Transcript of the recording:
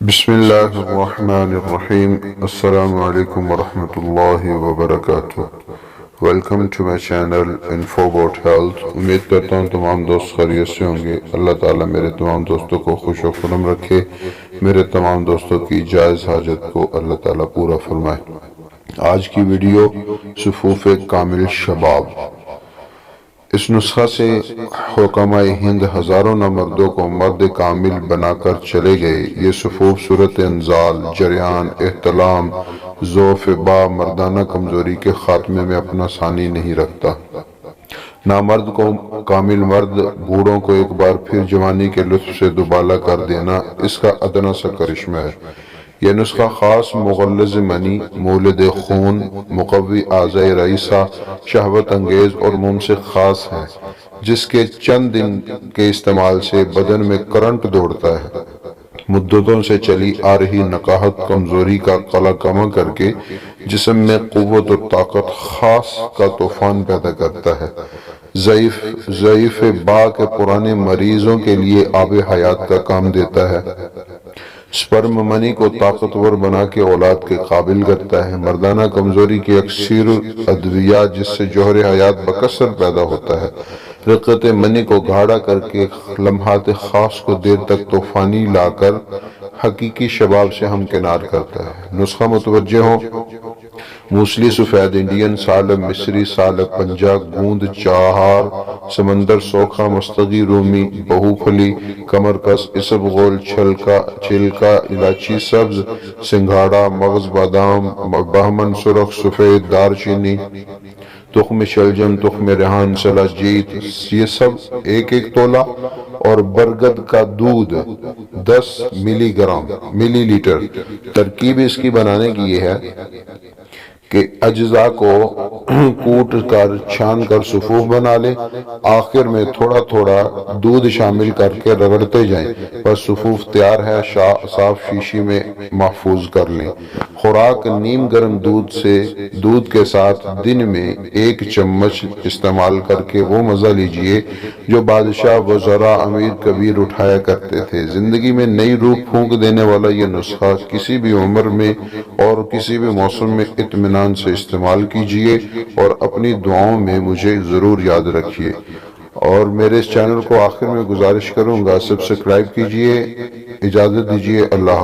بسم اللہ الرحمن الرحیم۔ السلام علیکم ورحمۃ اللہ وبرکاتہ۔ Welcome to my channel info about health. امید کرتا ہوں تمام دوست خیریت سے ہوں گے۔ اللہ تعالیٰ میرے تمام دوستوں کو خوش و خرم رکھے، میرے تمام دوستوں کی جائز حاجت کو اللہ تعالیٰ پورا فرمائے۔ آج کی ویڈیو صفوف کامل شباب۔ اس نسخہ سے حکمائے ہند ہزاروں نامردوں کو مرد کامل بنا کر چلے گئے۔ یہ صفوف صورت انزال، جریان، احتلام، ضعف با مردانہ کمزوری کے خاتمے میں اپنا ثانی نہیں رکھتا۔ نامرد کو کامل مرد، بوڑھوں کو ایک بار پھر جوانی کے لطف سے دوبالا کر دینا اس کا ادنا سا کرشمہ ہے۔ یہ نسخہ خاص مغلظ منی، مولد خون، مقوی اعضائے رئیسہ، شہوت انگیز اور ممسک خاص ہے، جس کے چند دن کے استعمال سے بدن میں کرنٹ دوڑتا ہے۔ مدتوں سے چلی آ رہی نکاحت کمزوری کا قلع کما کر کے جسم میں قوت و طاقت خاص کا طوفان پیدا کرتا ہے۔ ضعیف با کے پرانے مریضوں کے لیے آب حیات کا کام دیتا ہے۔ سپرم منی کو طاقتور بنا کے اولاد کے قابل کرتا ہے۔ مردانہ کمزوری کی اکثر ادویہ جس سے جوہر حیات بکثرت پیدا ہوتا ہے۔ رقت منی کو گاڑھا کر کے لمحات خاص کو دیر تک طوفانی لا کر حقیقی شباب سے ہمکنار کرتا ہے۔ نسخہ متوجہ ہو: موسلی سفید انڈین، سالب مصری، سالب پنجہ، گوند چہار، سمندر سوکھا، مستغی رومی، بہو پھلی، کمرکس، اسبغول، چھلکا، الائچی سبز، سنگھاڑا، مغز بادام، بہمن سرخ، سفید دار چینی، تخم شلجم، تخم ریحان، سلاجیت، یہ سب ایک تولہ، اور برگد کا دودھ 10 ملی لیٹر۔ ترکیب اس کی بنانے کی یہ ہے کہ اجزاء کو کوٹ کر چھان کر صفوف بنا لیں، آخر میں تھوڑا تھوڑا دودھ شامل کر کے رگڑتے جائیں، بس صفوف تیار ہے۔ صاف شیشی میں محفوظ کر لیں۔ خوراک: نیم گرم دودھ کے ساتھ دن میں 1 چمچ استعمال کر کے وہ مزہ لیجئے جو بادشاہ، وزراء، امیر کبیر اٹھایا کرتے تھے۔ زندگی میں نئی روح پھونک دینے والا یہ نسخہ کسی بھی عمر میں اور کسی بھی موسم میں اطمینان سے استعمال کیجئے، اور اپنی دعاؤں میں مجھے ضرور یاد رکھیے۔ اور میرے اس چینل کو آخر میں گزارش کروں گا، سبسکرائب کیجئے۔ اجازت دیجئے، اللہ حافظ۔